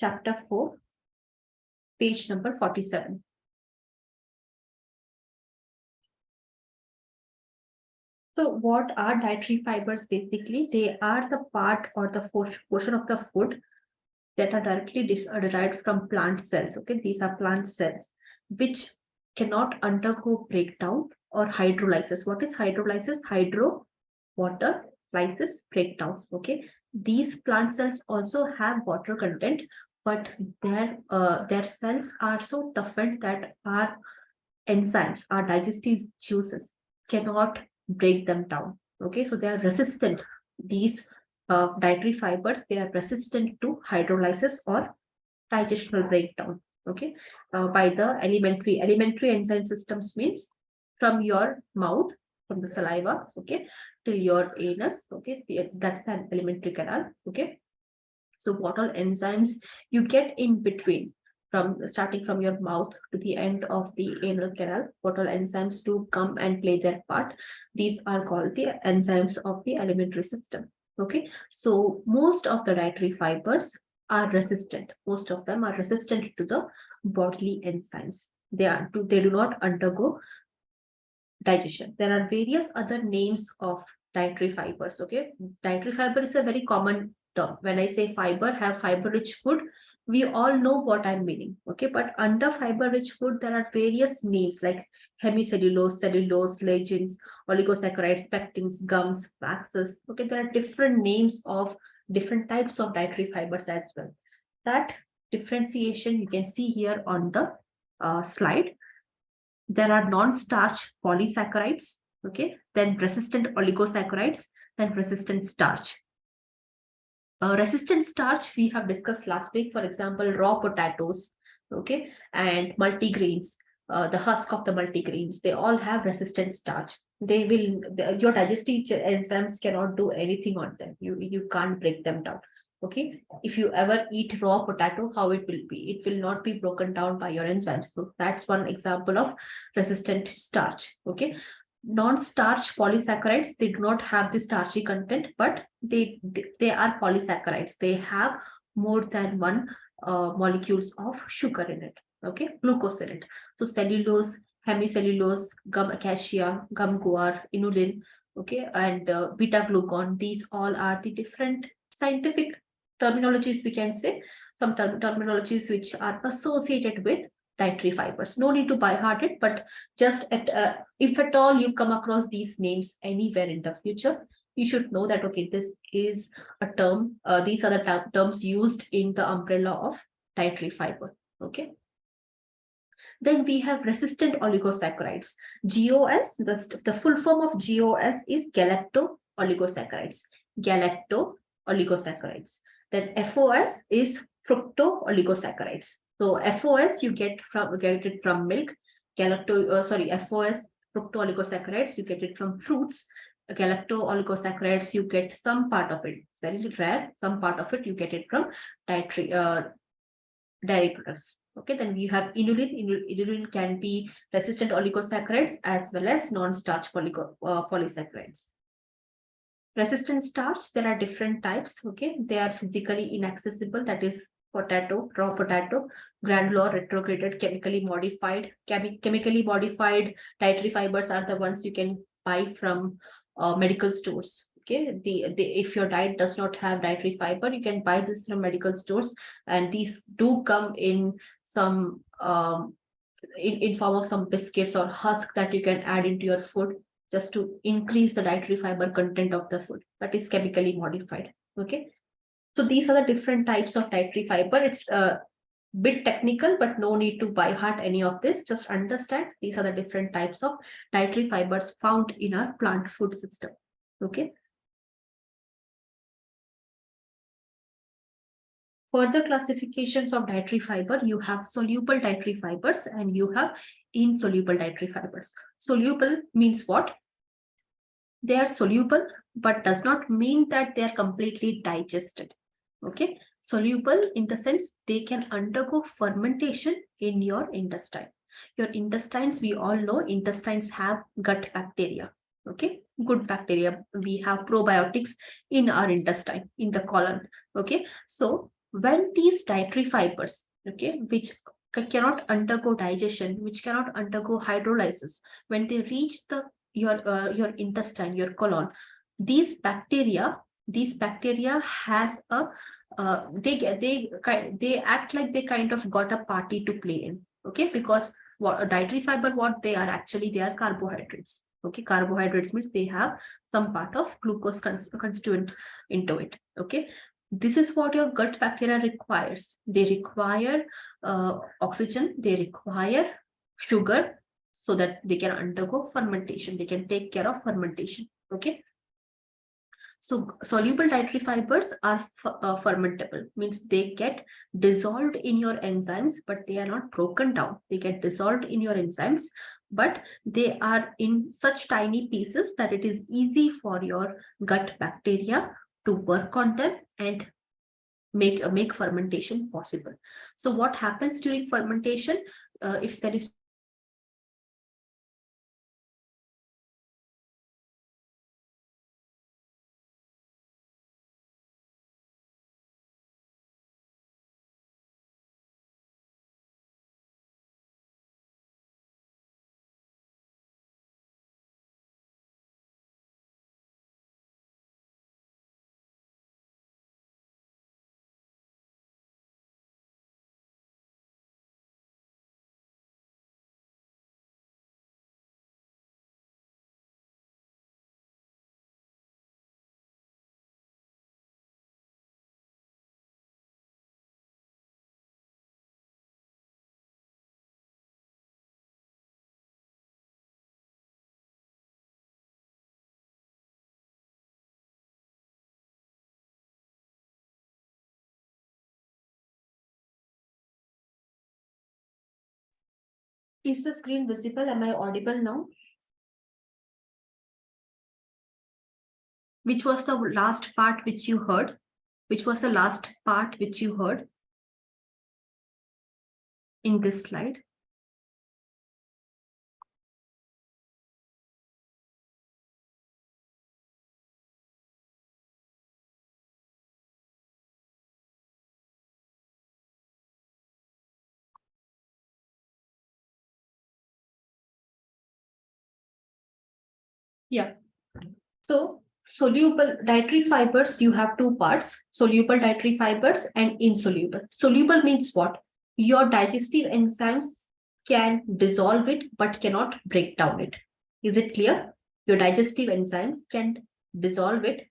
chapter 4, page number 47. So what are dietary fibers? Basically, they are the part or the portion of the food that are directly derived from plant cells. Okay, these are plant cells which cannot undergo breakdown or hydrolysis. What is hydrolysis? Hydro, water, lysis, breakdown. Okay, these plant cells also have water content, but their cells are so toughened that our enzymes, our digestive juices cannot break them down. Okay, so they are resistant. These dietary fibers, they are resistant to hydrolysis or digestional breakdown. Okay, by the elementary enzyme systems means from your mouth, from the saliva, okay, till your anus. Okay, that's the alimentary canal. Okay, so what all enzymes you get in between, from starting from your mouth to the end of the anal canal, what all enzymes do come and play their part. These are called the enzymes of the alimentary system. Okay, so most of the dietary fibers are resistant. Most of them are resistant to the bodily enzymes. They do not undergo digestion. There are various other names of dietary fibers. Okay, dietary fiber is a very common term. When I say fiber, have fiber rich food, we all know what I'm meaning. Okay, but under fiber rich food, there are various names like hemicellulose, cellulose, lignins, oligosaccharides, pectins, gums, waxes. Okay, there are different names of different types of dietary fibers as well. That differentiation you can see here on the slide. There are non-starch polysaccharides, okay, then resistant oligosaccharides, then resistant starch. Resistant starch we have discussed last week, for example, raw potatoes, okay, and multigrains, the husk of the multigrains, they all have resistant starch. Your digestive enzymes cannot do anything on them. You can't break them down. Okay, if you ever eat raw potato, how it will be? It will not be broken down by your enzymes. So that's one example of resistant starch. Okay, non-starch polysaccharides, they do not have the starchy content, but they are polysaccharides. They have more than one molecules of sugar in it. Okay, glucose in it. So cellulose, hemicellulose, gum acacia, gum guar, inulin, okay, and beta glucan. These all are the different scientific terminologies, we can say, some terminologies which are associated with dietary fibers. No need to by heart it, but just if at all you come across these names anywhere in the future, you should know that, okay, this is a term, these are the terms used in the umbrella of dietary fiber. Okay. Then we have resistant oligosaccharides. GOS, the full form of GOS is galacto oligosaccharides. Galacto oligosaccharides. Then FOS is fructo oligosaccharides. So FOS you get it from milk. FOS fructo oligosaccharides you get it from fruits. Galacto oligosaccharides you get some part of it. It's very rare. Some part of it you get it from dairy products. Okay, then we have inulin. Inulin can be resistant oligosaccharides as well as non-starch polysaccharides. Resistant starch, there are different types. Okay, they are physically inaccessible, that is potato, raw potato, granular, retrograded, chemically modified. Chemically modified dietary fibers are the ones you can buy from medical stores. Okay, if your diet does not have dietary fiber, you can buy this from medical stores, and these do come in some in form of some biscuits or husk that you can add into your food just to increase the dietary fiber content of the food that is chemically modified. Okay, so these are the different types of dietary fiber. It's a bit technical, but no need to by heart any of this. Just understand these are the different types of dietary fibers found in our plant food system. Okay. Further classifications of dietary fiber, you have soluble dietary fibers and you have insoluble dietary fibers. Soluble means what? They are soluble, but does not mean that they are completely digested. Okay, soluble in the sense they can undergo fermentation in your intestine. Your intestines, we all know intestines have gut bacteria. Okay, good bacteria. We have probiotics in our intestine, in the colon. Okay, so When these dietary fibers, okay, which cannot undergo digestion, which cannot undergo hydrolysis, when they reach the your intestine, your colon, these bacteria has a they act like they kind of got a party to play in, okay, because what a dietary fiber, what they are actually, they are carbohydrates. Okay, carbohydrates means they have some part of glucose constituent into it. Okay, this is what your gut bacteria requires. They require oxygen, they require sugar, so that they can undergo fermentation, they can take care of fermentation. Okay, so soluble dietary fibers are fermentable, means they get dissolved in your enzymes, but they are not broken down. They get dissolved in your enzymes, but they are in such tiny pieces that it is easy for your gut bacteria to work on them and make fermentation possible. So what happens during fermentation? If there is Is the screen visible? Am I audible now? Which was the last part which you heard? Which was the last part which you heard in this slide? Yeah. So soluble dietary fibers, you have two parts, soluble dietary fibers and insoluble. Soluble means what? Your digestive enzymes can dissolve it, but cannot break down it. Is it clear? Your digestive enzymes can dissolve it,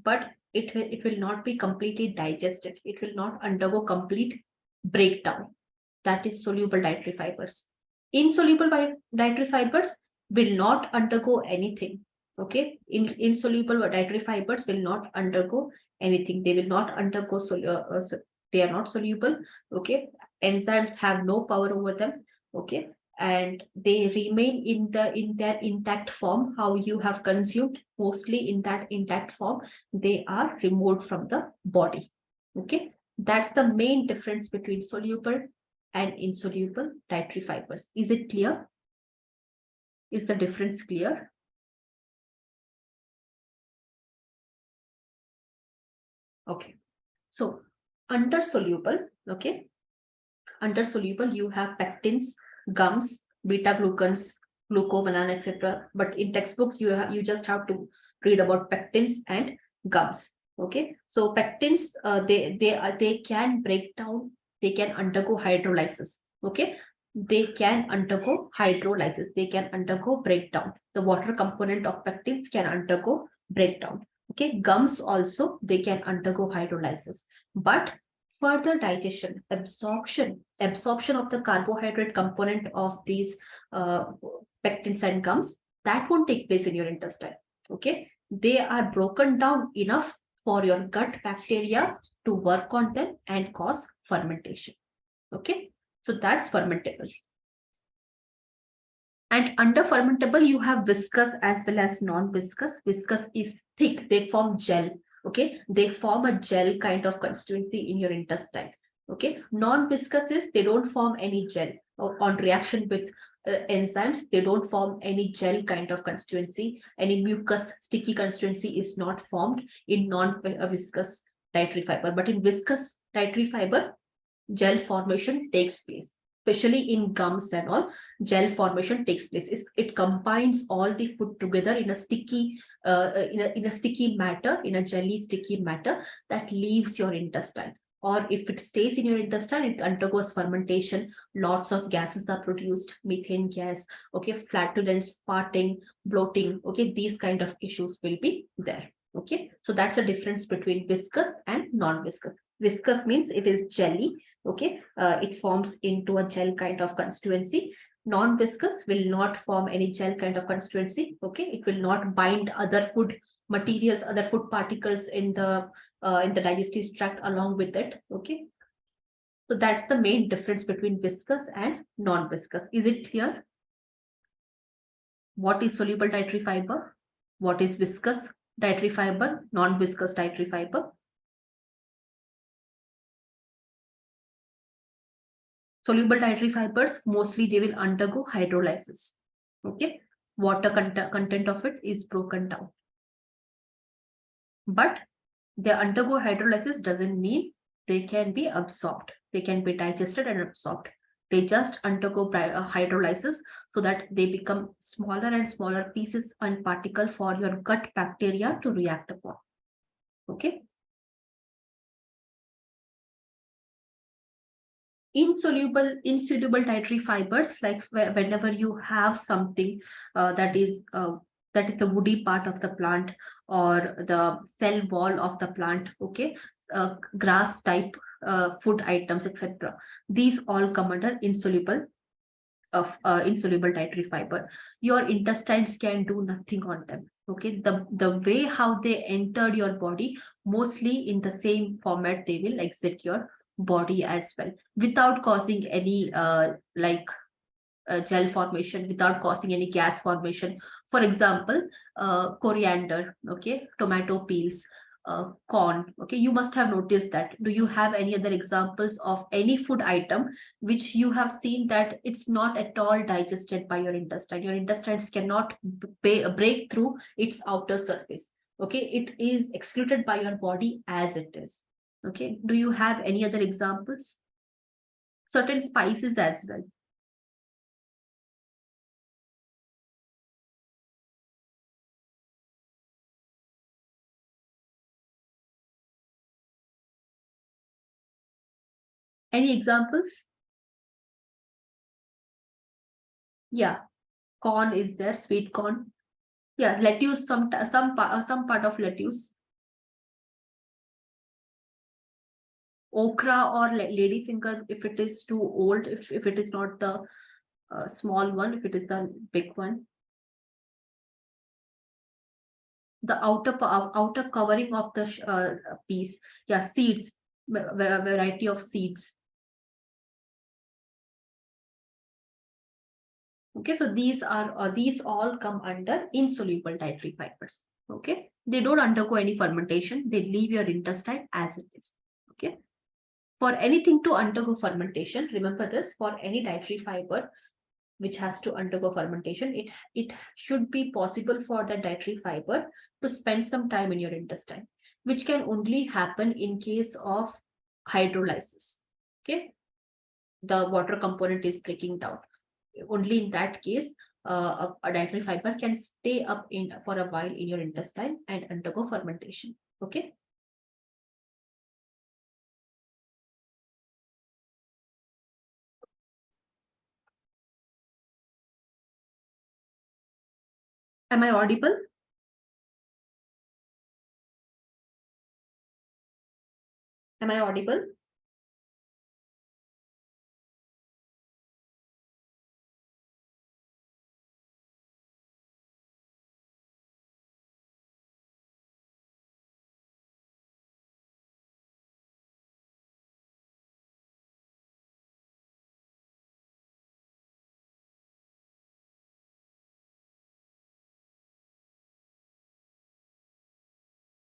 but it will not be completely digested. It will not undergo complete breakdown. That is soluble dietary fibers. Insoluble dietary fibers will not undergo anything. Okay, insoluble dietary fibers will not undergo anything. They will not undergo they are not soluble. Okay, enzymes have no power over them. Okay, and they remain in their intact form. How you have consumed, mostly in that intact form, they are removed from the body. Okay, that's the main difference between soluble and insoluble dietary fibers. Is it clear? Is the difference clear? Okay. So under soluble, okay, under soluble you have pectins, gums, beta glucans, glucomannan, etc. But in textbook you just have to read about pectins and gums. Okay. So pectins, they can break down, they can undergo hydrolysis. Okay. They can undergo hydrolysis. They can undergo breakdown. The water component of pectins can undergo breakdown. Okay, gums also, they can undergo hydrolysis, but further digestion, absorption of the carbohydrate component of these pectins and gums, that won't take place in your intestine. Okay, they are broken down enough for your gut bacteria to work on them and cause fermentation. Okay, so that's fermentable. And under fermentable, you have viscous as well as non-viscous. Viscous is thick, they form gel. Okay, they form a gel kind of constituency in your intestine. Okay, non-viscous is they don't form any gel on reaction with enzymes. They don't form any gel kind of constituency. Any mucus, sticky constituency is not formed in non-viscous dietary fiber. But in viscous dietary fiber, gel formation takes place, especially in gums and all. Gel formation takes place. It combines all the food together in a sticky in a sticky matter, in a jelly sticky matter that leaves your intestine. Or if it stays in your intestine, it undergoes fermentation. Lots of gases are produced, methane gas, okay, flatulence, farting, bloating, okay, these kind of issues will be there. Okay, so that's the difference between viscous and non-viscous. Viscous means it is jelly, okay, it forms into a gel kind of constituency. Non-viscous will not form any gel kind of constituency, okay, it will not bind other food materials, other food particles in the digestive tract along with it, okay. So that's the main difference between viscous and non-viscous. Is it clear? What is soluble dietary fiber? What is viscous dietary fiber? Non-viscous dietary fiber? Soluble dietary fibers, mostly they will undergo hydrolysis. Okay, water content of it is broken down. But they undergo hydrolysis doesn't mean they can be absorbed. They can be digested and absorbed. They just undergo hydrolysis so that they become smaller and smaller pieces and particle for your gut bacteria to react upon. Okay. Insoluble dietary fibers, like whenever you have something that is the woody part of the plant or the cell wall of the plant, okay, grass type food items, etc. These all come under insoluble dietary fiber. Your intestines can do nothing on them. Okay, the way how they entered your body, mostly in the same format they will exit your body as well, without causing any gel formation, without causing any gas formation. For example, coriander, okay, tomato peels, corn, okay, you must have noticed that. Do you have any other examples of any food item which you have seen that it's not at all digested by your intestine? Your intestines cannot break through its outer surface. Okay, it is excreted by your body as it is. Okay, do you have any other examples? Certain spices as well. Any examples? Yeah, corn is there, sweet corn. Yeah, lettuce, some part of lettuce. Okra or lady finger, if it is too old, if it is not the small one, if it is the big one. The outer covering of the piece. Yeah, seeds, variety of seeds. Okay, so these all come under insoluble dietary fibers. Okay, they don't undergo any fermentation. They leave your intestine as it is. Okay, for anything to undergo fermentation, remember this: for any dietary fiber which has to undergo fermentation, it should be possible for the dietary fiber to spend some time in your intestine, which can only happen in case of hydrolysis. Okay, the water component is breaking down. Only in that case, a dietary fiber can stay up in for a while in your intestine and undergo fermentation. Okay. Am I audible? Am I audible?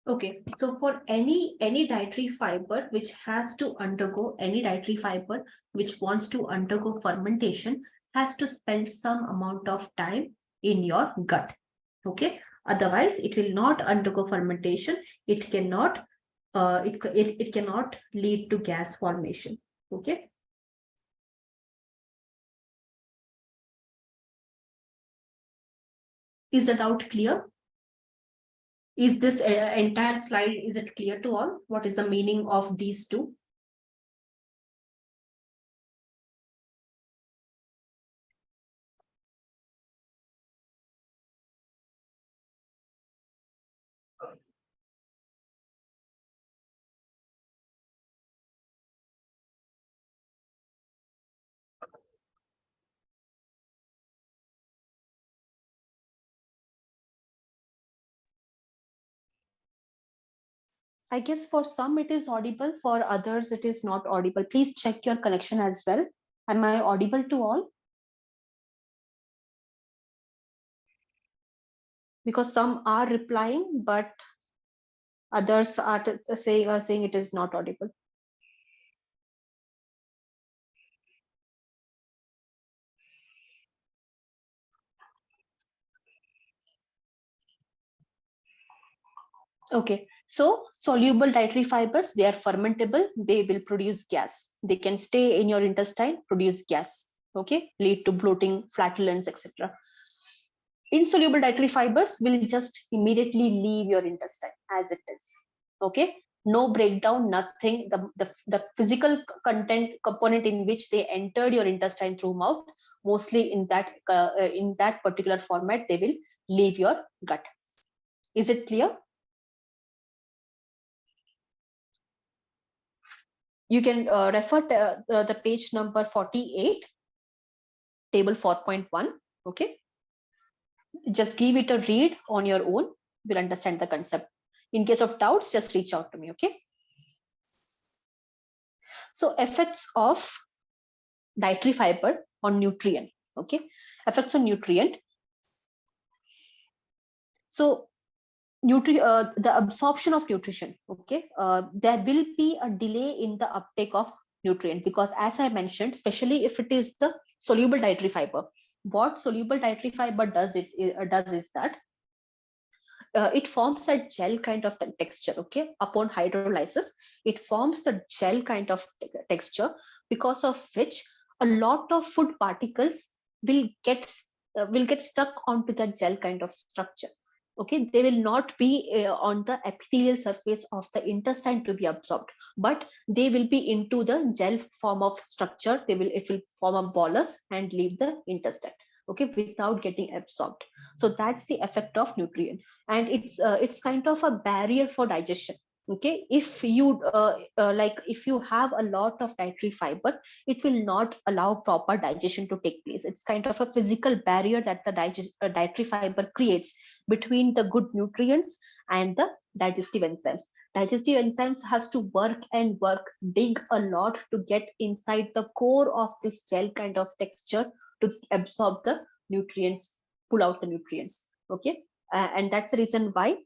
Okay, so for any dietary fiber which has to undergo, any dietary fiber which wants to undergo fermentation has to spend some amount of time in your gut. Okay, otherwise it will not undergo fermentation. It cannot it cannot lead to gas formation. Okay. Is the doubt clear? Is this entire slide, is it clear to all? What is the meaning of these two? I guess for some it is audible, for others it is not audible. Please check your connection as well. Am I audible to all? Because some are replying, but others are saying it is not audible. Okay, so soluble dietary fibers, they are fermentable, they will produce gas. They can stay in your intestine, produce gas, okay, lead to bloating, flatulence, etc. Insoluble dietary fibers will just immediately leave your intestine as it is, okay? No breakdown, nothing. The physical content component in which they entered your intestine through mouth, mostly in that particular format, they will leave your gut. Is it clear? You can refer to the page number 48, table 4.1. Okay, just give it a read on your own. You'll understand the concept. In case of doubts, just reach out to me. Okay. So effects of dietary fiber on nutrient. Okay, effects on nutrient. So the absorption of nutrition. Okay, there will be a delay in the uptake of nutrient, because as I mentioned, especially if it is the soluble dietary fiber, what soluble dietary fiber does is that it forms a gel kind of texture. Okay, upon hydrolysis it forms the gel kind of texture, because of which a lot of food particles will get stuck onto that gel kind of structure. Okay, they will not be on the epithelial surface of the intestine to be absorbed, but they will be into the gel form of structure. It will form a bolus and leave the intestine, okay, without getting absorbed. So that's the effect of nutrient, and it's kind of a barrier for digestion. Okay, if you like if you have a lot of dietary fiber, it will not allow proper digestion to take place. It's kind of a physical barrier that the dietary fiber creates between the good nutrients and the digestive enzymes. Digestive enzymes has to work and work, dig a lot to get inside the core of this gel kind of texture to absorb the nutrients, pull out the nutrients. Okay, and that's the reason why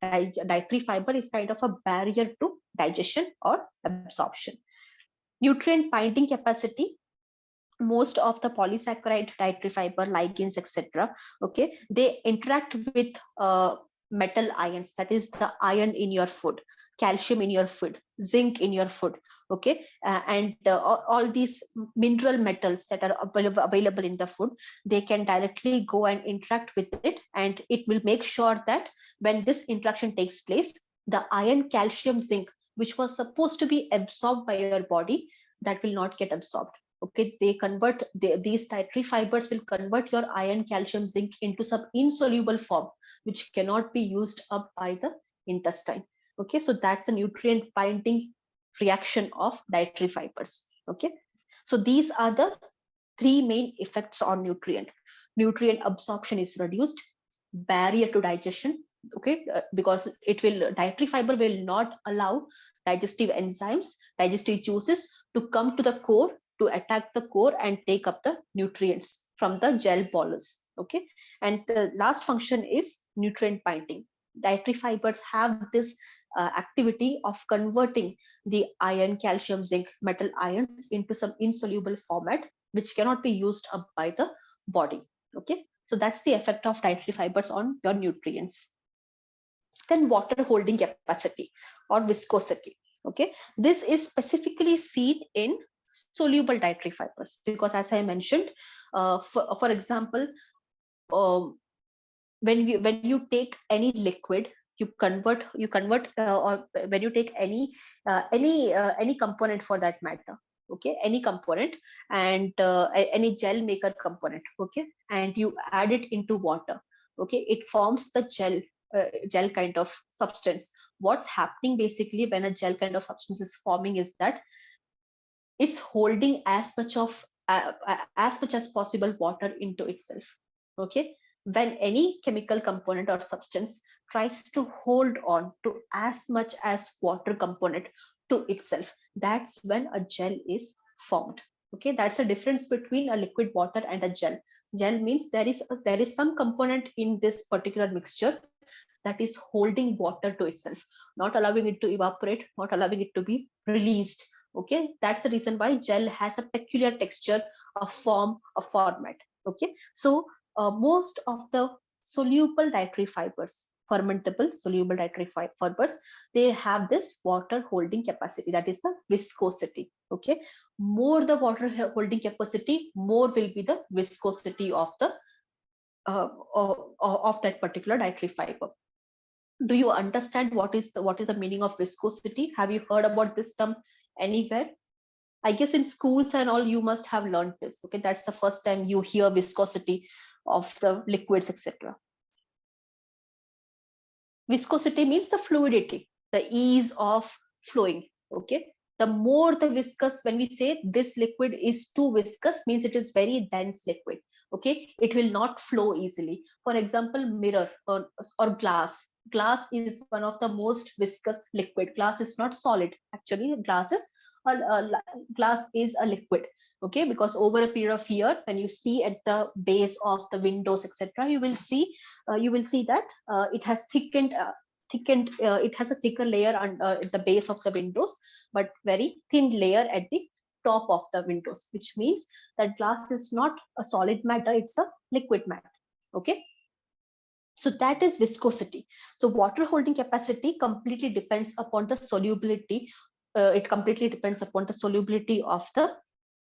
dietary fiber is kind of a barrier to digestion or absorption. Nutrient binding capacity. Most of the polysaccharide dietary fiber, ligands, etc., okay, they interact with metal ions, that is the iron in your food, calcium in your food, zinc in your food. Okay, and all these mineral metals that are available in the food, they can directly go and interact with it, and it will make sure that when this interaction takes place, the iron, calcium, zinc, which was supposed to be absorbed by your body, that will not get absorbed. Okay, these dietary fibers will convert your iron, calcium, zinc into some insoluble form, which cannot be used up by the intestine. Okay, so that's the nutrient binding reaction of dietary fibers. Okay, so these are the three main effects on nutrient. Nutrient absorption is reduced, barrier to digestion. Okay, because dietary fiber will not allow digestive enzymes, digestive juices to come to the core, to attack the core and take up the nutrients from the gel bolus. Okay, and the last function is nutrient binding. Dietary fibers have this activity of converting the iron, calcium, zinc, metal ions into some insoluble format, which cannot be used up by the body. Okay, so that's the effect of dietary fibers on your nutrients. Then water holding capacity or viscosity. Okay, this is specifically seen in soluble dietary fibers, because as I mentioned, for example, um, when you take any liquid, or when you take any component for that matter, okay, any component, and any gel maker component, okay, and you add it into water, okay, it forms the gel kind of substance. What's happening basically when a gel kind of substance is forming is that it's holding as much as possible water into itself. Okay, when any chemical component or substance tries to hold on to as much as water component to itself, that's when a gel is formed. Okay, that's the difference between a liquid water and a gel. Gel means there is some component in this particular mixture that is holding water to itself, not allowing it to evaporate, not allowing it to be released. Okay, that's the reason why gel has a peculiar texture, a form, a format. Okay, so most of the soluble dietary fibers, fermentable soluble dietary fibers, they have this water holding capacity, that is the viscosity. Okay, more the water holding capacity, more will be the viscosity of the of that particular dietary fiber. Do you understand what is the meaning of viscosity? Have you heard about this term anywhere? I guess in schools and all you must have learned this. Okay, that's the first time you hear viscosity of the liquids, etc. Viscosity means the fluidity, the ease of flowing. Okay, the more the viscous, when we say this liquid is too viscous, means it is very dense liquid. Okay, it will not flow easily. For example, mirror or glass is one of the most viscous liquid. Glass is not solid, actually glass is a liquid. Okay, because over a period of year, when you see at the base of the windows, etc., you will see that it has thickened it has a thicker layer at the base of the windows, but very thin layer at the top of the windows, which means that glass is not a solid matter, it's a liquid matter. Okay, so that is viscosity. So water holding capacity completely depends upon the solubility. It completely depends upon the solubility of the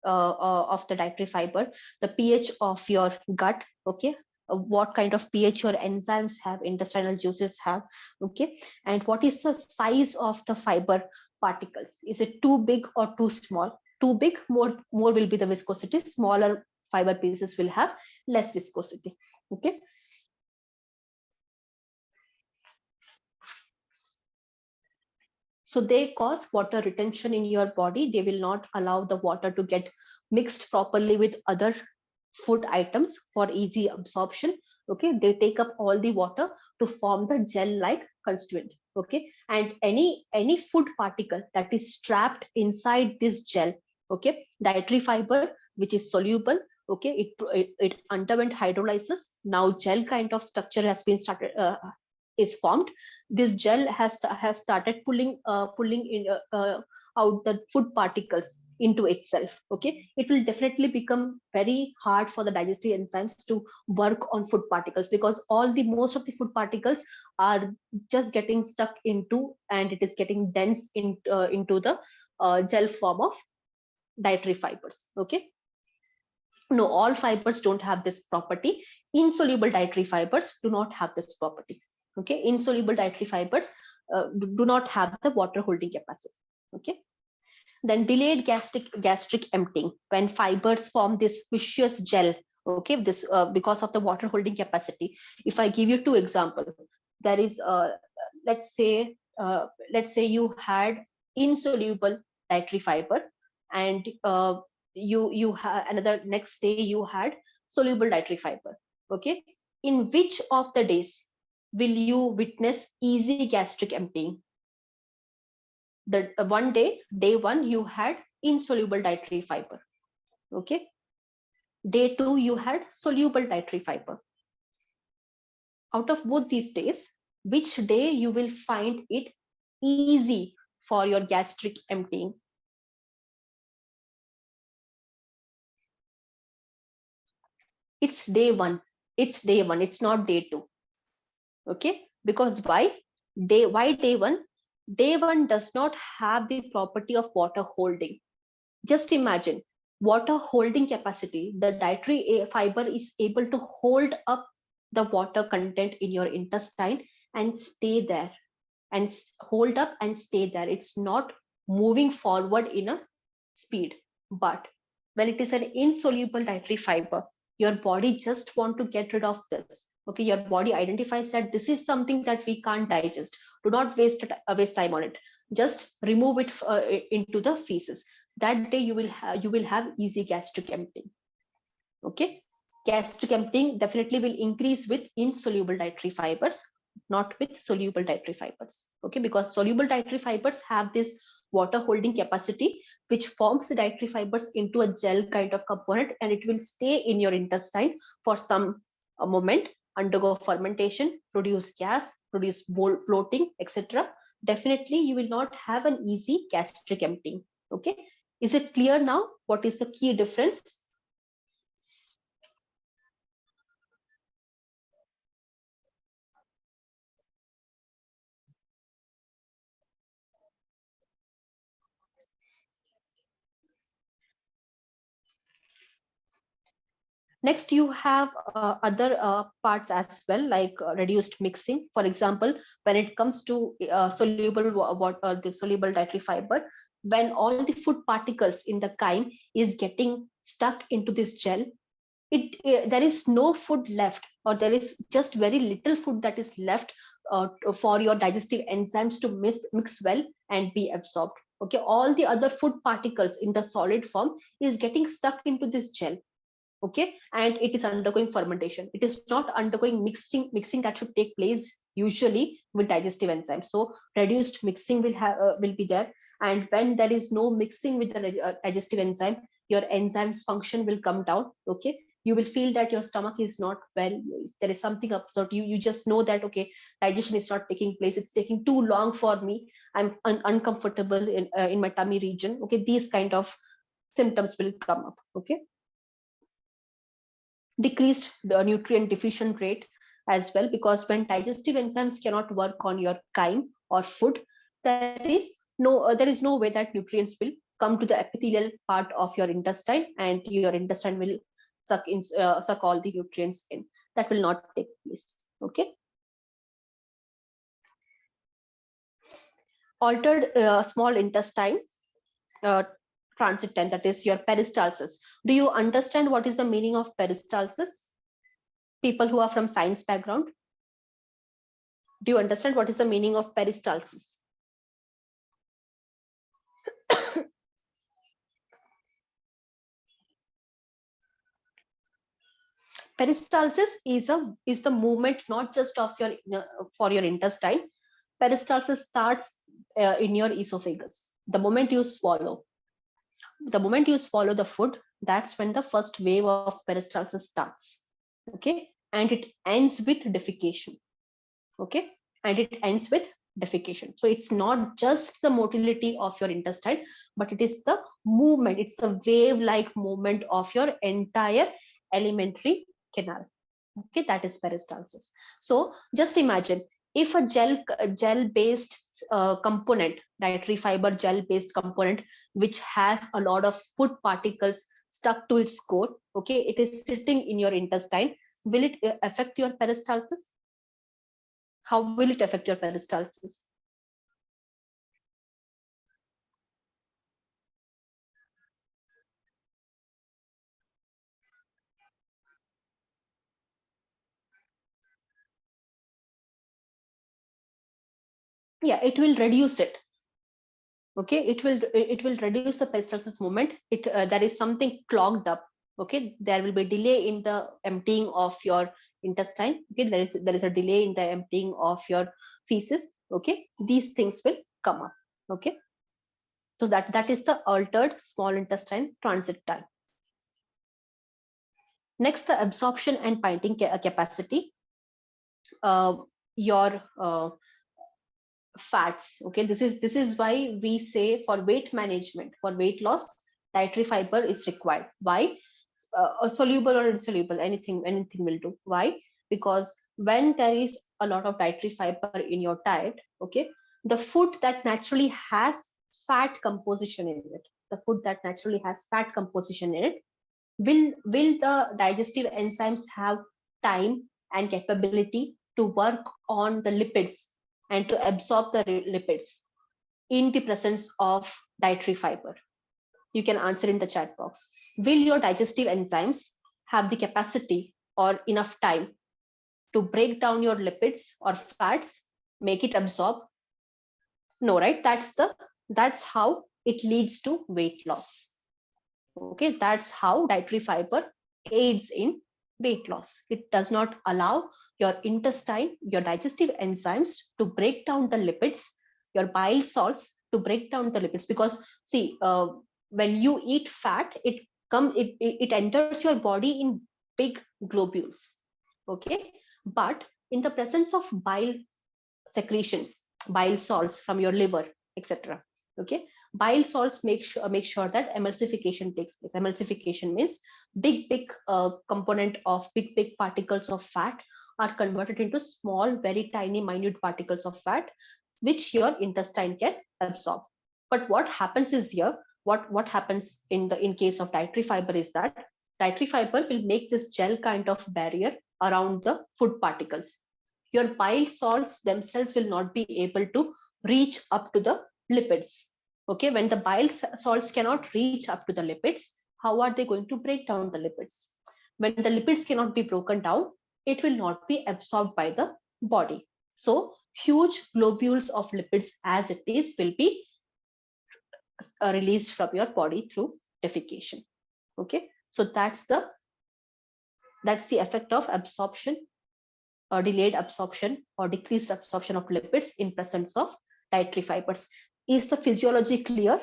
dietary fiber, the pH of your gut. Okay, what kind of pH your enzymes have, intestinal juices have. Okay, and what is the size of the fiber particles? Is it too big or too small? Too big, more will be the viscosity. Smaller fiber pieces will have less viscosity. Okay, so they cause water retention in your body. They will not allow the water to get mixed properly with other food items for easy absorption. Okay, they take up all the water to form the gel like constituent. Okay, and any food particle that is trapped inside this gel, okay, dietary fiber which is soluble, okay, it underwent hydrolysis. Now gel kind of structure has been started is formed. This gel has started pulling in out the food particles into itself. Okay, it will definitely become very hard for the digestive enzymes to work on food particles, because all the most of the food particles are just getting stuck into, and it is getting dense into the gel form of dietary fibers. Okay, no, all fibers don't have this property. Insoluble dietary fibers do not have this property. Okay, insoluble dietary fibers do not have the water holding capacity. Okay, then delayed gastric emptying, when fibers form this viscous gel. Okay, this because of the water holding capacity. If I give you two examples, there is let's say you had insoluble dietary fiber, and another next day you had soluble dietary fiber. Okay, in which of the days will you witness easy gastric emptying? The day one you had insoluble dietary fiber. Okay, day two you had soluble dietary fiber. Out of both these days, which day you will find it easy for your gastric emptying? It's day one. It's day one, it's not day two. Okay, because why? Why day one? Day one does not have the property of water holding. Just imagine water holding capacity. The dietary fiber is able to hold up the water content in your intestine and stay there, and hold up and stay there. It's not moving forward in a speed. But when it is an insoluble dietary fiber, your body just want to get rid of this. Okay, your body identifies that this is something that we can't digest. Do not waste time on it. Just remove it into the feces. That day you will have easy gastric emptying. Okay, gastric emptying definitely will increase with insoluble dietary fibers, not with soluble dietary fibers. Okay, because soluble dietary fibers have this water holding capacity, which forms the dietary fibers into a gel kind of component, and it will stay in your intestine for some moment, undergo fermentation, produce gas, produce bloating, etc. Definitely you will not have an easy gastric emptying. Okay, is it clear now what is the key difference? Next, you have other parts as well, like reduced mixing. For example, when it comes to the soluble dietary fiber, when all the food particles in the chyme is getting stuck into this gel, there is no food left, or there is just very little food that is left for your digestive enzymes to mix well and be absorbed. Okay, all the other food particles in the solid form is getting stuck into this gel. Okay, and it is undergoing fermentation. It is not undergoing mixing that should take place usually with digestive enzymes. So reduced mixing will be there, and when there is no mixing with the digestive enzyme, your enzymes function will come down. Okay, you will feel that your stomach is not well, there is something upset. You just know that, okay, digestion is not taking place, it's taking too long for me, I'm uncomfortable in my tummy region. Okay, these kind of symptoms will come up. Okay, decreased the nutrient deficient rate as well, because when digestive enzymes cannot work on your chyme or food, there is no way that nutrients will come to the epithelial part of your intestine, and your intestine will suck all the nutrients in. That will not take place. Okay, altered small intestine uh, transit time, that is your peristalsis. Do you understand what is the meaning of peristalsis? People who are from science background, do you understand what is the meaning of peristalsis? Peristalsis is the movement not just of your for your intestine. Peristalsis starts in your esophagus. The moment you swallow the food, that's when the first wave of peristalsis starts. Okay, and it ends with defecation. Okay, and it ends with defecation. So it's not just the motility of your intestine, but it is the movement, it's the wave like movement of your entire alimentary canal. Okay, that is peristalsis. So just imagine, if a gel based component, dietary fiber gel based component, which has a lot of food particles stuck to its core, okay, it is sitting in your intestine, will it affect your peristalsis? How will it affect your peristalsis? Yeah, it will reduce it. Okay, it will reduce the peristalsis movement. There is something clogged up. Okay, there will be delay in the emptying of your intestine. Okay, there is a delay in the emptying of your feces. Okay, these things will come up. Okay, so that is the altered small intestine transit time. Next, the absorption and binding capacity. Your fats. Okay, this is why we say, for weight management, for weight loss, dietary fiber is required. Why? Soluble or insoluble, anything will do. Why? because when there is a lot of dietary fiber in your diet, okay, the food that naturally has fat composition in it, the food that naturally has fat composition in it, will the digestive enzymes have time and capability to work on the lipids and to absorb the lipids in the presence of dietary fiber? You can answer in the chat box. Will your digestive enzymes have the capacity or enough time to break down your lipids or fats, make it absorb? No, right? That's how it leads to weight loss. Okay, that's how dietary fiber aids in weight loss. It does not allow your intestine, your digestive enzymes to break down the lipids, your bile salts to break down the lipids. Because see, when you eat fat, it enters your body in big globules. Okay, but in the presence of bile secretions, bile salts from your liver, etc. Okay, bile salts make sure that emulsification takes place. Emulsification means big component of big particles of fat are converted into small, very tiny, minute particles of fat, which your intestine can absorb. But what happens is here, what happens in case of dietary fiber is that dietary fiber will make this gel kind of barrier around the food particles. Your bile salts themselves will not be able to reach up to the lipids. Okay, when the bile salts cannot reach up to the lipids, how are they going to break down the lipids? When the lipids cannot be broken down, it will not be absorbed by the body. So huge globules of lipids as it is will be released from your body through defecation. Okay, so that's the effect of absorption or delayed absorption or decreased absorption of lipids in presence of dietary fibers. Is the physiology clear?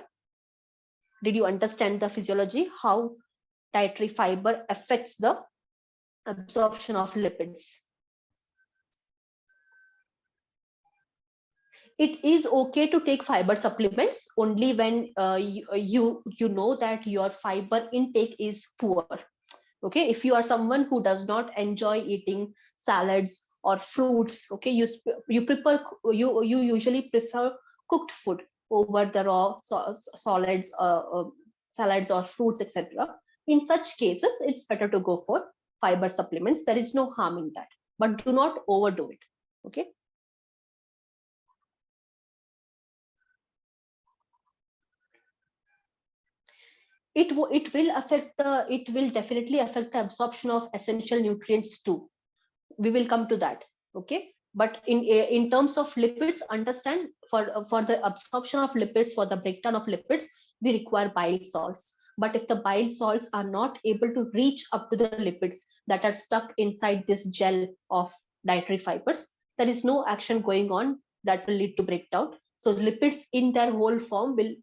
Did you understand the physiology, how dietary fiber affects the absorption of lipids? It is okay to take fiber supplements only when you know that your fiber intake is poor. Okay, if you are someone who does not enjoy eating salads or fruits, okay, you usually prefer cooked food over the raw solids, salads or fruits, etc. In such cases, it's better to go for fiber supplements. There is no harm in that, but do not overdo it. Okay. It will definitely affect the absorption of essential nutrients too. We will come to that. Okay, but in terms of lipids, understand, for the absorption of lipids, for the breakdown of lipids, we require bile salts. But if the bile salts are not able to reach up to the lipids that are stuck inside this gel of dietary fibers, there is no action going on that will lead to breakdown. So lipids in their whole form will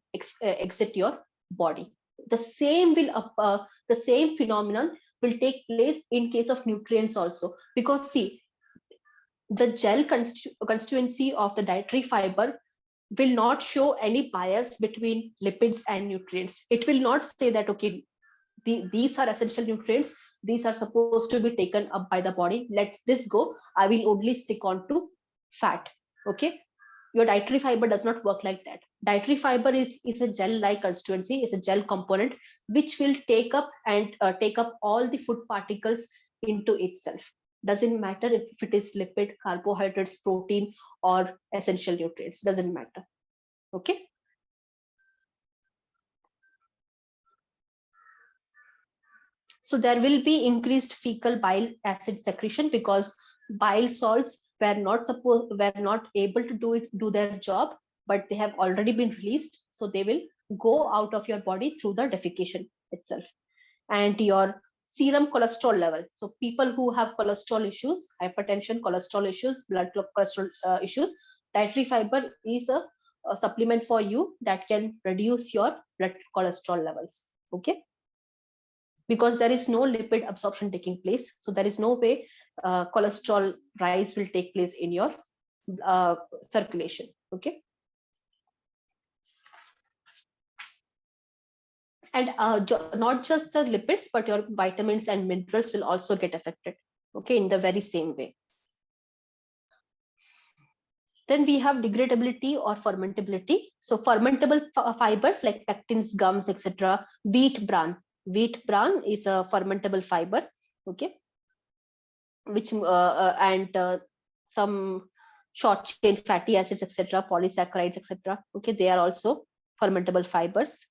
exit your body. The same the same phenomenon will take place in case of nutrients also, because see, the gel constituency of the dietary fiber will not show any bias between lipids and nutrients. It will not say that, okay, these are essential nutrients, these are supposed to be taken up by the body, let this go, I will only stick on to fat. Okay, your dietary fiber does not work like that. Dietary fiber is a gel-like constituency, is a gel component which will take up all the food particles into itself. Doesn't matter if it is lipid, carbohydrates, protein, or essential nutrients. Doesn't matter. Okay. So there will be increased fecal bile acid secretion because bile salts were not able to do their job, but they have already been released. So they will go out of your body through the defecation itself. And your serum cholesterol level. So people who have cholesterol issues, hypertension, cholesterol issues, blood cholesterol issues, dietary fiber is a supplement for you that can reduce your blood cholesterol levels. Okay, because there is no lipid absorption taking place, so there is no way cholesterol rise will take place in your circulation. Okay, and not just the lipids, but your vitamins and minerals will also get affected. okay, in the very same way. Then we have degradability or fermentability. So fermentable fibers like pectins, gums, etc. Wheat bran. Wheat bran is a fermentable fiber, okay, which and some short chain fatty acids, etc., polysaccharides, etc. Okay, they are also fermentable fibers.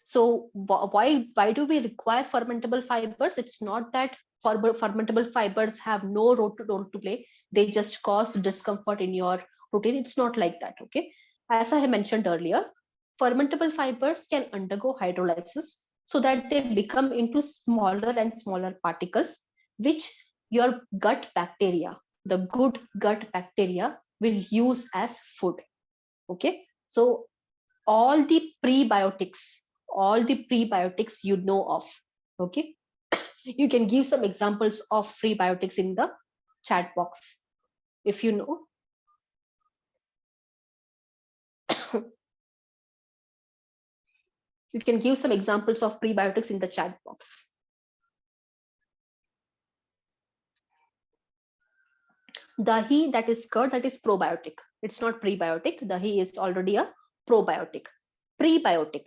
So why do we require fermentable fibers? It's not that fermentable fibers have no role to play. They just cause discomfort in your routine. It's not like that. Okay, as I have mentioned earlier, fermentable fibers can undergo hydrolysis so that they become into smaller and smaller particles, which your gut bacteria, the good gut bacteria, will use as food. Okay, so all the prebiotics, you know of. Okay, you can give some examples of prebiotics in the chat box if you know. You can give some examples of prebiotics in the chat box. Dahi, that is curd, that is probiotic. It's not prebiotic. Dahi is already a probiotic. Prebiotic.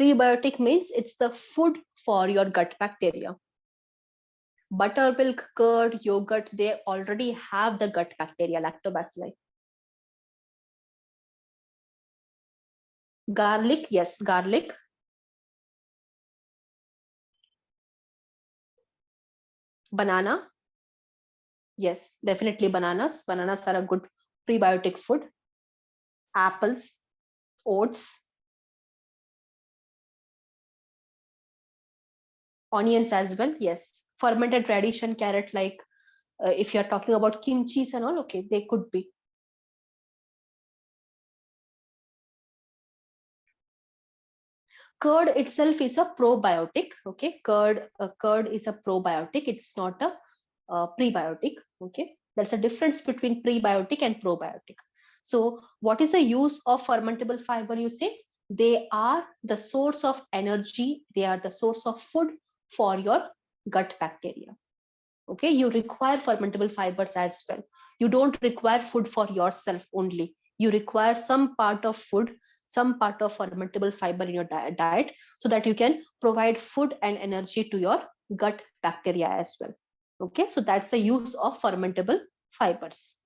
Prebiotic means it's the food for your gut bacteria. Buttermilk, curd, yogurt, they already have the gut bacteria, lactobacilli. Garlic, yes, garlic. Banana, yes, definitely bananas. Bananas are a good prebiotic food. Apples, oats, onions as well, yes. Fermented radish and carrot, like if you're talking about kimchis and all, okay, they could be. Curd itself is a probiotic, okay. Curd is a probiotic. It's not a prebiotic, okay. There's a difference between prebiotic and probiotic. So what is the use of fermentable fiber, you say? They are the source of energy, they are the source of food for your gut bacteria. Okay, you require fermentable fibers as well. You don't require food for yourself only. You require some part of food, some part of fermentable fiber in your diet, so that you can provide food and energy to your gut bacteria as well. Okay, so that's the use of fermentable fibers.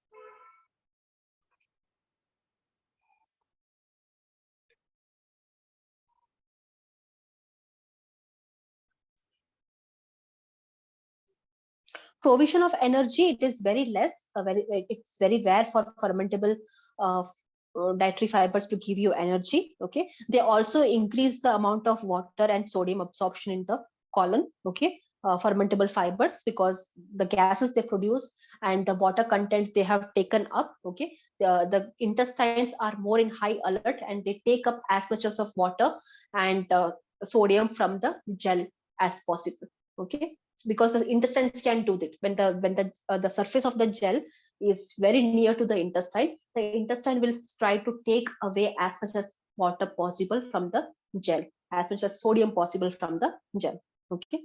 Provision of energy, it is very less, it's very rare for fermentable uh, dietary fibers to give you energy. Okay, they also increase the amount of water and sodium absorption in the colon. Okay, fermentable fibers, because the gases they produce and the water content they have taken up, okay, the intestines are more in high alert and they take up as much as of water and sodium from the gel as possible. Okay, because the intestines can do that. When the surface of the gel is very near to the intestine will try to take away as much as water possible from the gel, as much as sodium possible from the gel. Okay,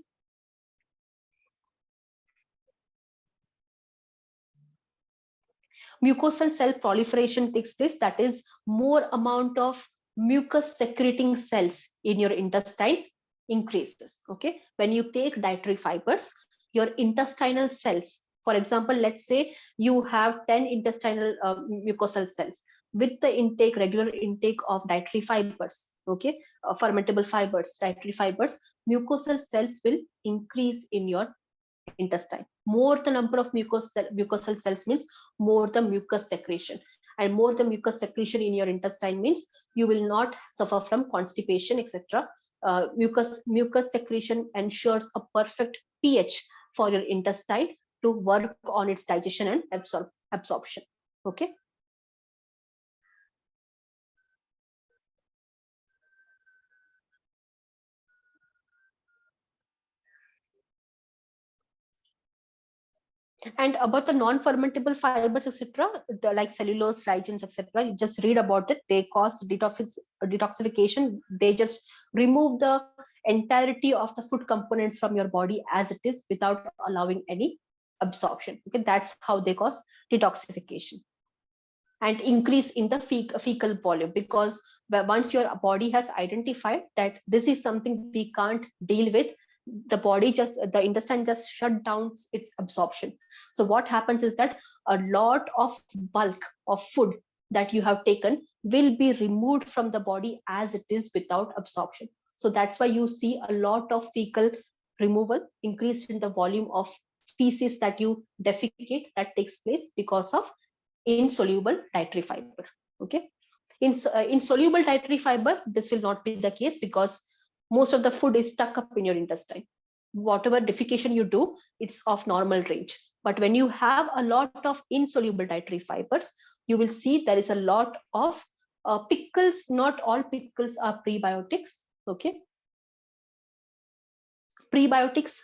mucosal cell proliferation takes place, that is more amount of mucus secreting cells in your intestine increases. Okay, when you take dietary fibers, your intestinal cells, for example, let's say you have 10 intestinal mucosal cells. With the intake, regular intake of dietary fibers, okay, fermentable fibers, dietary fibers, mucosal cells will increase in your intestine. More the number of mucosal cells means more the mucus secretion, and more the mucus secretion in your intestine means you will not suffer from constipation, etc. Mucus secretion ensures a perfect pH for your intestine to work on its digestion and absorption. Okay. And about the non-fermentable fibers, etc., like cellulose, ligens, etc., you just read about it. They cause detoxification. They just remove the entirety of the food components from your body as it is without allowing any absorption. Okay, that's how they cause detoxification and increase in the fecal volume, because once your body has identified that this is something we can't deal with, the intestine just shut down its absorption. So what happens is that a lot of bulk of food that you have taken will be removed from the body as it is without absorption. So that's why you see a lot of fecal removal, increase in the volume of feces that you defecate, that takes place because of insoluble dietary fiber. Okay, insoluble dietary fiber, this will not be the case because most of the food is stuck up in your intestine. Whatever defecation you do, it's of normal range. But when you have a lot of insoluble dietary fibers, you will see there is a lot of pickles. Not all pickles are prebiotics. Okay, prebiotics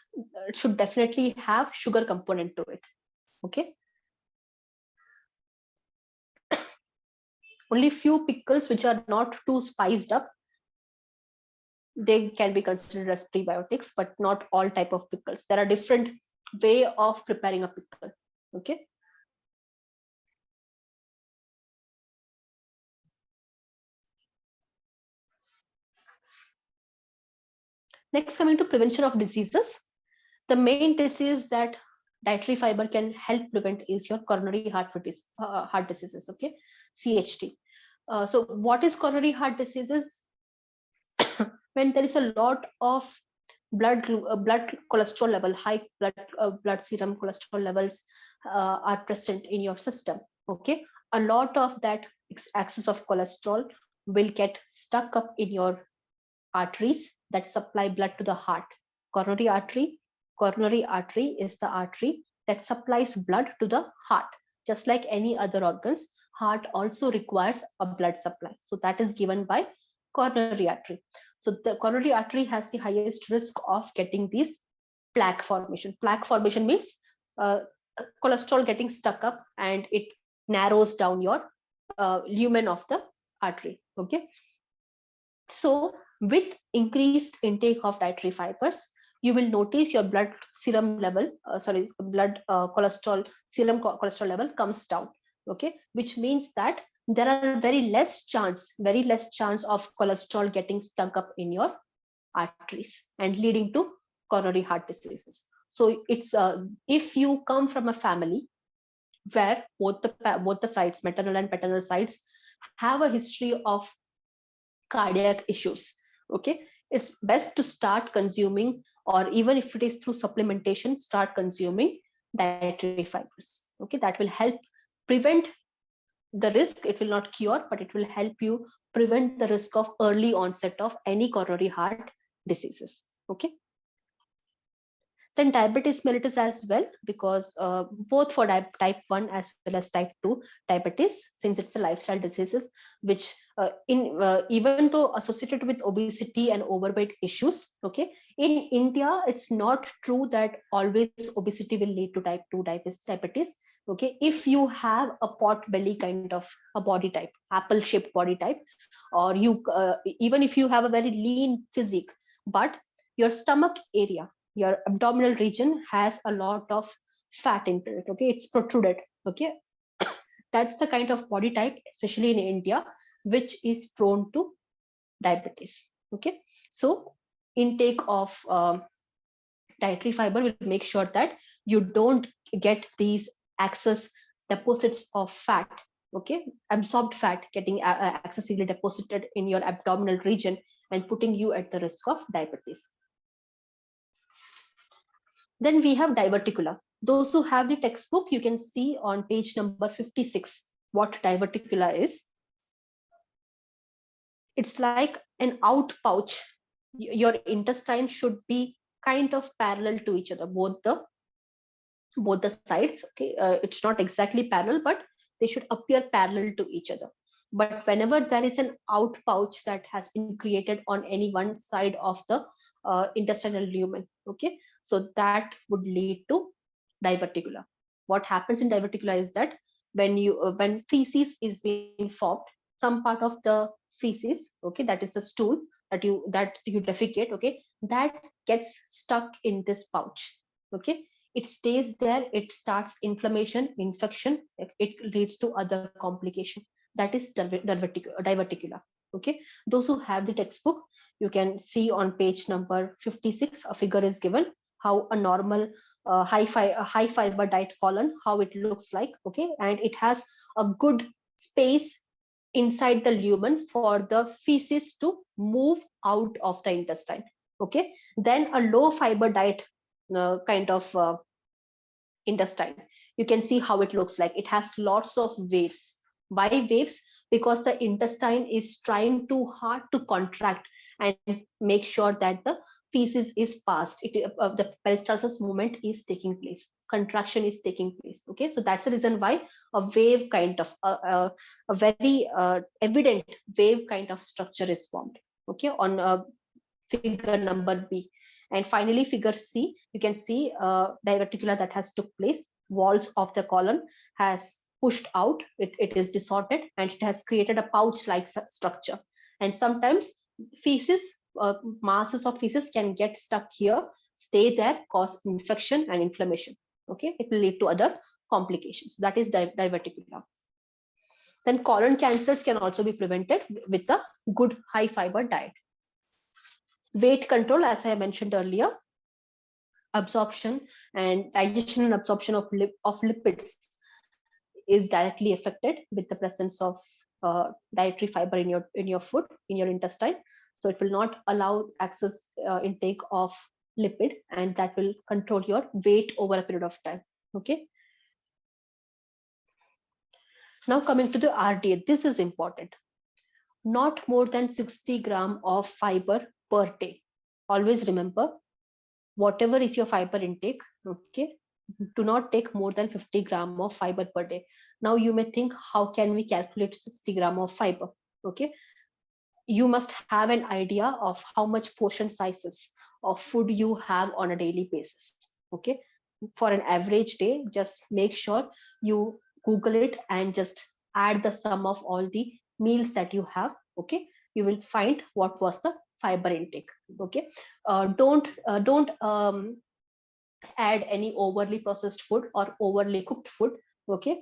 should definitely have sugar component to it. Okay, only few pickles which are not too spiced up, they can be considered as prebiotics, but not all type of pickles. There are different way of preparing a pickle. Okay, next, coming to prevention of diseases, the main disease that dietary fiber can help prevent is your coronary heart diseases. Okay, CHD. So what is coronary heart diseases? When there is a lot of blood cholesterol level, high blood serum cholesterol levels are present in your system. Okay, a lot of that excess of cholesterol will get stuck up in your arteries that supply blood to the heart. Coronary artery is the artery that supplies blood to the heart. Just like any other organs, heart also requires a blood supply, so that is given by coronary artery. So the coronary artery has the highest risk of getting these plaque formation. Plaque formation means uh, cholesterol getting stuck up and it narrows down your lumen of the artery. Okay, so with increased intake of dietary fibers, you will notice your blood serum level, blood cholesterol, cholesterol level comes down. Okay, which means that there are very less chance of cholesterol getting stuck up in your arteries and leading to coronary heart diseases. So it's if you come from a family where both the sides, maternal and paternal sides, have a history of cardiac issues, okay, it's best to start consuming, or even if it is through supplementation, start consuming dietary fibers. Okay, that will help prevent the risk. It will not cure, but it will help you prevent the risk of early onset of any coronary heart diseases. Okay, then diabetes mellitus as well, because both for type 1 as well as type 2 diabetes, since it's a lifestyle diseases, which even though associated with obesity and overweight issues. Okay, in India it's not true that always obesity will lead to type 2 diabetes. Okay, if you have a pot belly kind of a body type, apple shaped body type, or you even if you have a very lean physique, but your stomach area, your abdominal region has a lot of fat into it. Okay, it's protruded. Okay, that's the kind of body type, especially in India, which is prone to diabetes. Okay, so intake of dietary fiber will make sure that you don't get these excess deposits of fat. Okay, absorbed fat getting excessively deposited in your abdominal region and putting you at the risk of diabetes. Then we have diverticula. Those who have the textbook, you can see on page number 56 what diverticula is. It's like an out pouch. Your intestine should be kind of parallel to each other, both the sides. Okay, it's not exactly parallel, but they should appear parallel to each other. But whenever there is an out pouch that has been created on any one side of the intestinal lumen, okay, so that would lead to diverticula. What happens in diverticula is that when feces is being formed, some part of the feces, okay, that is the stool that you defecate, okay, that gets stuck in this pouch, okay. It stays there, it starts inflammation, infection, it leads to other complication. That is diverticula, okay. Those who have the textbook, you can see on page number 56 a figure is given how a normal high fiber diet colon, how it looks like, okay. And it has a good space inside the lumen for the feces to move out of the intestine, okay. Then a low fiber diet kind of intestine, you can see how it looks like. It has lots of waves. Why waves? Because the intestine is trying too hard to contract and make sure that the feces is passed. The peristalsis movement is taking place, contraction is taking place, okay. So that's the reason why a wave kind of a very evident wave kind of structure is formed, okay, on figure number B. And finally, figure C, you can see diverticula that has took place. Walls of the colon has pushed out, it is disordered, and it has created a pouch-like structure. And sometimes feces, masses of feces can get stuck here, stay there, cause infection and inflammation. Okay, it will lead to other complications. That is diverticula. Then colon cancers can also be prevented with a good high fiber diet. Weight control, as I mentioned earlier, absorption and digestion and absorption of lipids is directly affected with the presence of dietary fiber in your food, in your intestine. So it will not allow excess intake of lipid, and that will control your weight over a period of time. Okay. Now coming to the RDA, this is important. Not more than 60 grams of fiber per day. Always remember, whatever is your fiber intake, okay, do not take more than 50 grams of fiber per day. Now you may think, how can we calculate 60 grams of fiber? Okay, you must have an idea of how much portion sizes of food you have on a daily basis. Okay, for an average day, just make sure you Google it and just add the sum of all the meals that you have. Okay, you will find what was the fiber intake. Okay, don't add any overly processed food or overly cooked food, okay,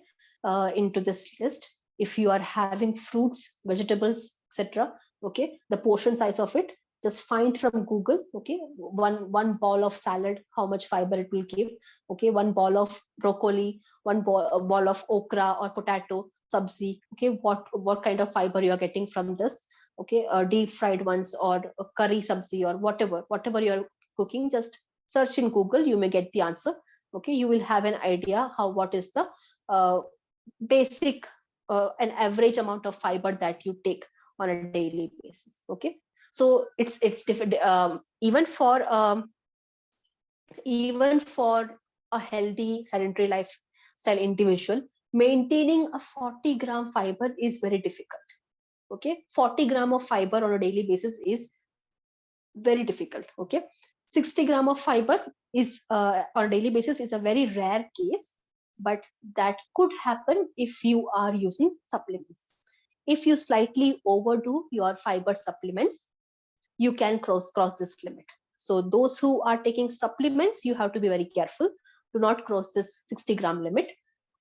into this list. If you are having fruits, vegetables, etc., okay, the portion size of it, just find from Google. Okay, one ball of salad, how much fiber it will give. Okay, one ball of broccoli, one ball of okra or potato sabzi, okay, what kind of fiber you are getting from this. Okay, deep fried ones or curry sabzi or whatever you are cooking, just search in Google, you may get the answer. Okay, you will have an idea how what is the uh, basic an average amount of fiber that you take on a daily basis. Okay, so it's different. Even for a healthy sedentary lifestyle individual, maintaining a 40-gram fiber is very difficult. Okay, 40 gram of fiber on a daily basis is very difficult. Okay, 60 gram of fiber is on a daily basis is a very rare case, but that could happen if you are using supplements. If you slightly overdo your fiber supplements, you can cross this limit. So those who are taking supplements, you have to be very careful. Do not cross this 60 gram limit.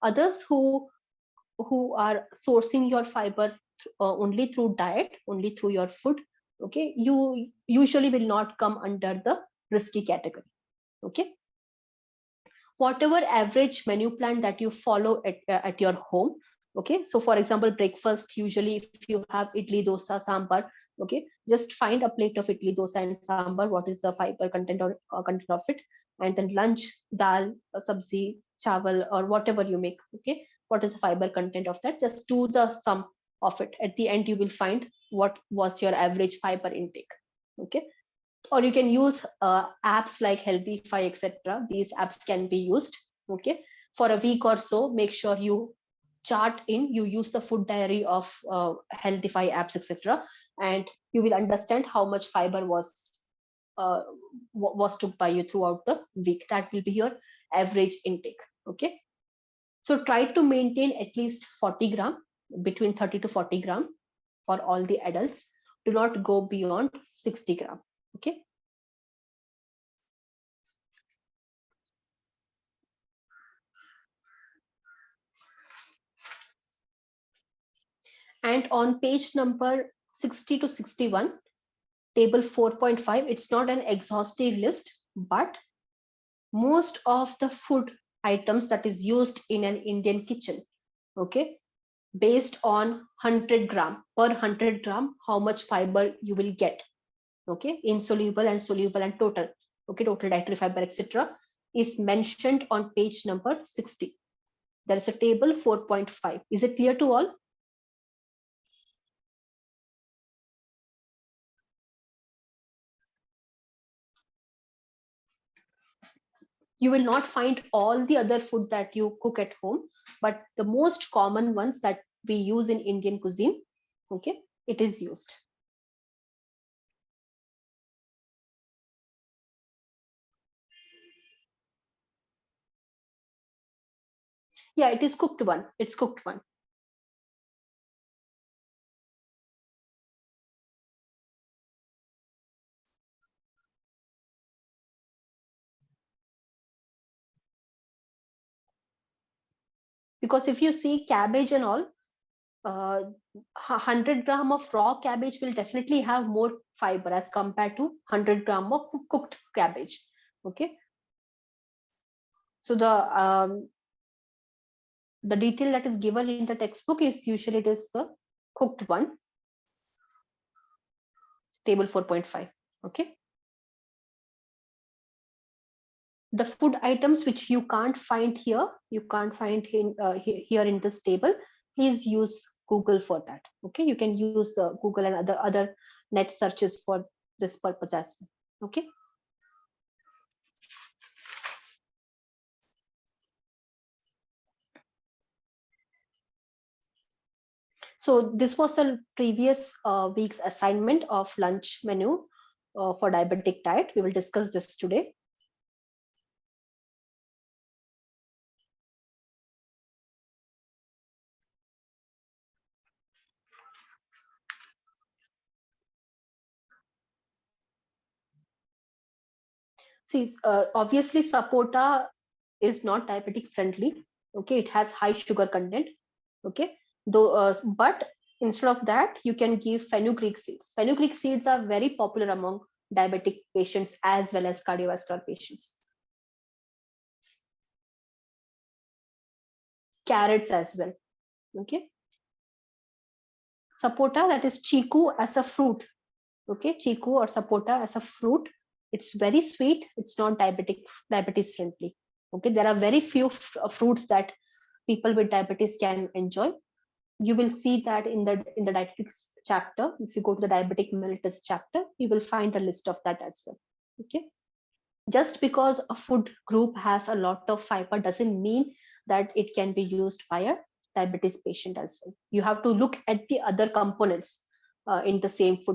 Others who are sourcing your fiber only through diet, only through your food, okay, you usually will not come under the risky category. Okay, whatever average menu plan that you follow at your home. Okay, so for example, breakfast, usually if you have idli, dosa, sambar, okay, just find a plate of idli, dosa and sambar, what is the fiber content or content of it. And then lunch, dal, sabzi, chawal, or whatever you make, okay, what is the fiber content of that, just do the sum of it. At the end you will find what was your average fiber intake. Okay, or you can use apps like Healthify, etc. These apps can be used. Okay, for a week or so, make sure you chart in, you use the food diary of Healthify apps, etc., and you will understand how much fiber uh, was took by you throughout the week. That will be your average intake. Okay, So try to maintain at least 40 gram, between 30 to 40 gram for all the adults. Do not go beyond 60 gram. Okay. And on page number 60 to 61, table 4.5, it's not an exhaustive list, but most of the food items that is used in an Indian kitchen, okay, based on 100 gram, per 100 gram, how much fiber you will get, okay, insoluble and soluble and total, okay, total dietary fiber, etc., is mentioned on page number 60. There is a table 4.5. Is it clear to all? You will not find all the other food that you cook at home, but the most common ones that we use in Indian cuisine, okay, it is used. Yeah, it is cooked one. It's cooked one. Because if you see cabbage and all, 100 gram of raw cabbage will definitely have more fiber as compared to 100 gram of cooked cabbage. Okay. So the detail that is given in the textbook is usually it is the cooked one, table 4.5. Okay. The food items which you can't find here, you can't find here in this table, please use Google for that. Okay, you can use the Google and other net searches for this purpose as well. Okay. So this was the previous week's assignment of lunch menu for diabetic diet. We will discuss this today. See, obviously sapota is not diabetic friendly. Okay, it has high sugar content. Okay, though, but instead of that, you can give fenugreek seeds. Fenugreek seeds are very popular among diabetic patients as well as cardiovascular patients. Carrots as well. Okay, sapota, that is chiku as a fruit. Okay, chiku or sapota as a fruit, it's very sweet, it's not diabetes friendly. Okay, there are very few fruits that people with diabetes can enjoy. You will see that in the dietetics chapter. If you go to the diabetic mellitus chapter, you will find the list of that as well. Okay, just because a food group has a lot of fiber doesn't mean that it can be used by a diabetes patient as well. You have to look at the other components in the same food